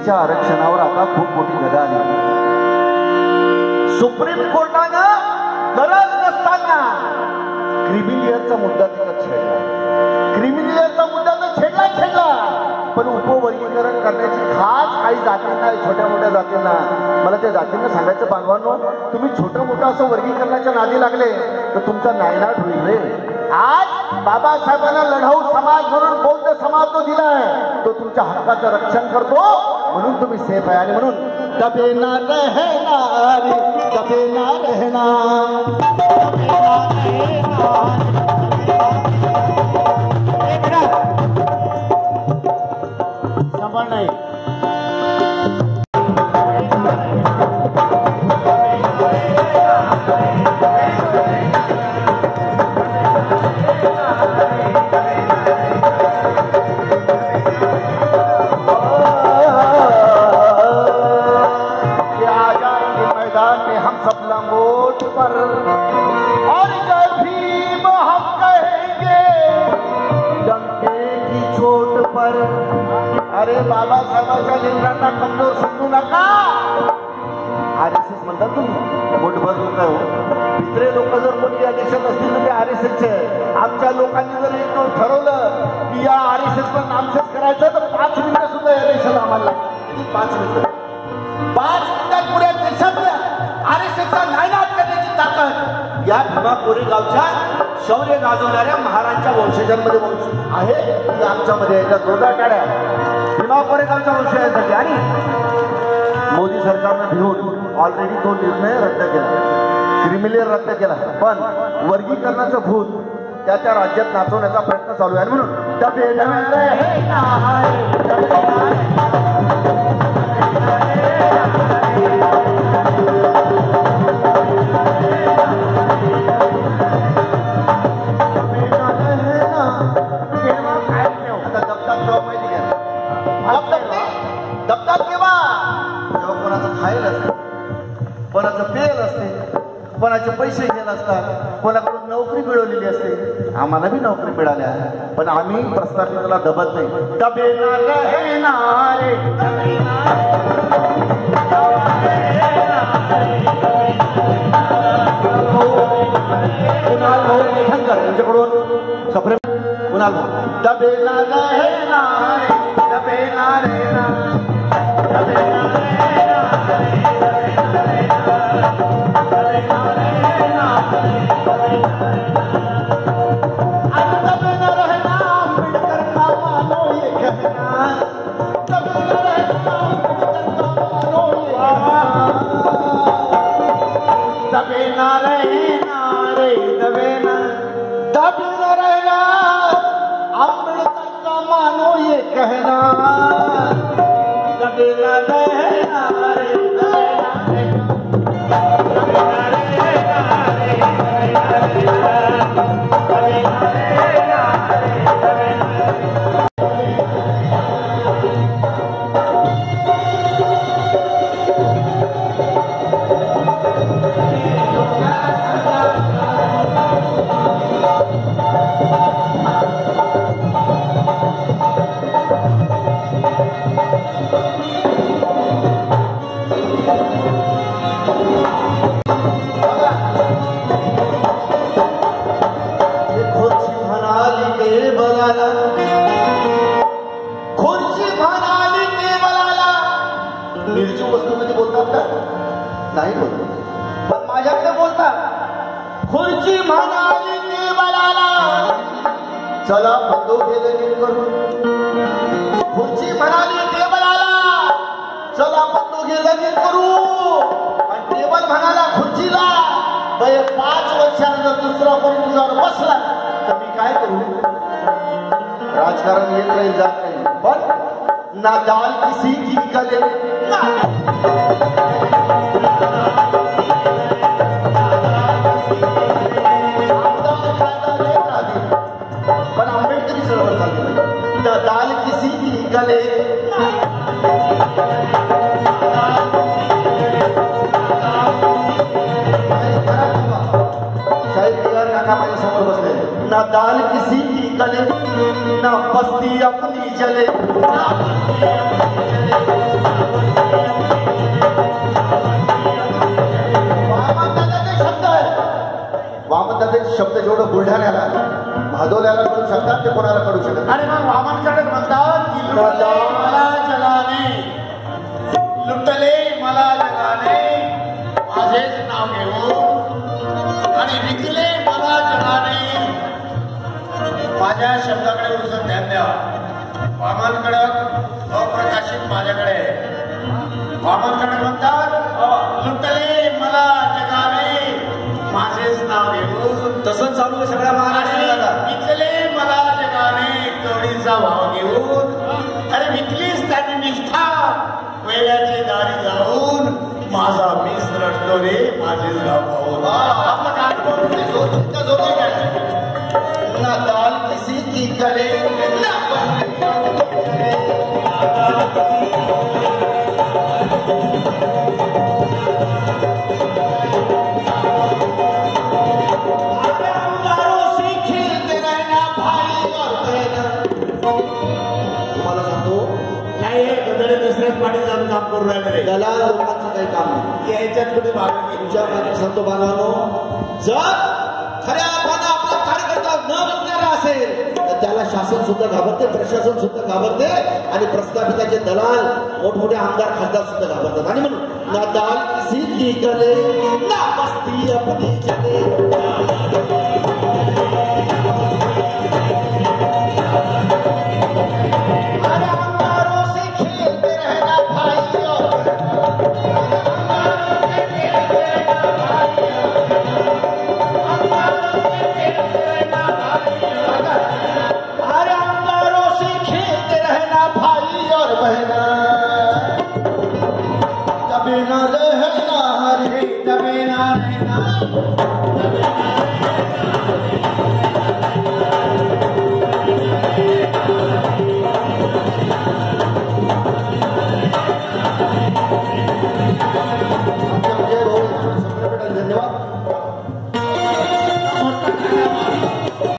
एससीच्या आरक्षणावर आता खूप मोठी गदा आली. सुप्रीम कोर्टानं गरज नसताना क्रिमिलियरचा मुद्दा तिथं छेडला. क्रिमिलियरचा मुद्दा तर छेडला, पण उपवर्गीकरण करण्याची खास काही जातींना, छोट्या मोठ्या जातींना, मला त्या जातींना सांगायचं बांधवांनो, तुम्ही छोटं मोठं असं वर्गीकरणाच्या नादी लागले तर तुमचा नायनाट होईल रे. आज बाबासाहेबांना लढाऊ समाज म्हणून बौद्ध समाज तो दिलाय, तो तुमच्या हक्काचं रक्षण करतो, म्हणून तुम्ही सेफ आहे. आणि म्हणून कभी ना रहना रे, कभी ना रहना, नाही पर और जब भी हम कहेंगे डंके की चोट पर. अरे बाबासाहेबांच्या लेकरांना कमजोर समजू नका. RSS म्हणतात तुम्ही, मोठभर लोक आहे हो. इतरे लोक जर कोणी या देशात असतील तर ते RSSचे. आमच्या लोकांनी जर एक ठरवलं की या RSSला नामशेष करायचं तर 5 मिनिटं सुद्धा या देशाला आम्हाला लागतील. 5 मिनिटात पुऱ्या देशातल्या RSSचा नायनाट करण्याची ताकद या भीमा कोरेगावच्या शौर्य गाजवणाऱ्या महाराजांच्या वंशजांमध्ये आहे. ती आमच्यामध्ये आहे. जोरदार टाळ्या भीमा कोरेगावच्या वंशजांसाठी. आणि मोदी सरकारनं भिवून ऑलरेडी तो निर्णय रद्द केला, क्रिमिलियर रद्द केला, पण वर्गीकरणाचं भूत त्या राज्यात नाचवण्याचा प्रयत्न चालू आहे. म्हणून खायला असते, कोणाचं पेल असते, कोणाचे पैसे घेत असतात, कोणाकडून नोकरी मिळवलेली असते. आम्हाला बी नोकरी मिळाल्या, पण आम्ही प्रस्थापिताला दबत नाही. त्यांच्याकडून सप्रेम कुणाल दबेला कहना दबेला रहना रे, नाही बोलतो, पण माझ्याकडे बोलतात. खुर्ची म्हणाली देवाला, चला बंदो गेले करून. खुर्ची म्हणाली देवाला, चला बंदो गेले करू. आणि टेबल म्हणाला खुर्चीला, 5 वर्षांत जर दुसरा कोणी तुझ्यावर बसला तर मी काय करू. राजकारण येत नाही, जात नाही, पण ना दाल किसी की गले ना दाल किसी की गले शायद काका माझ्या समोर बसले. ना दाल किसी की गले, ना बस्ती अपनी जले. बुलढाण्याला भादोल्याला कळू शकतात ते कोणाला कळू शकत. आणि मग वामनकडे म्हणतात की लुटले मला जगाने, लुटले मला जगाने माझेच नाव घेऊन, आणि विकले मला जगाने. माझ्या शब्दाकडे उचल ध्यान द्या. वामनकडे अप्रकाशित माझ्याकडे. वामनकडे म्हणतात लुटले मला जगाने माझेच नाव घेऊन, तसंच चालू आहे सगळ्या महाराष्ट्राला. विकले मला जगाने कवडीचा भाव घेऊन. अरे विकलीच त्यांनी निष्ठा वेल्याची दारी जाऊन, माझा मीच रटतो रे माझेच गाव पाहून. आपलं काय जोडी काय ना दाल किसी की गले ना पाणी जाऊन काम करू राहिले दलाल लोकांचं काही काम नाही. याच्यात कुठे भाग तुमच्या सांगतो बांधवांनो, जर खऱ्या अर्थानं आपला कार्यकर्ता न बघणारा असेल तर त्याला शासन सुद्धा घाबरते, प्रशासन सुद्धा घाबरते, आणि प्रस्थापिताचे दलाल मोठमोठे आमदार खासदार सुद्धा घाबरतात. आणि म्हणून ना दाल किसी की गले ना बस्ती अपनी चले. दबे ना रहना रे, दबे ना रहना.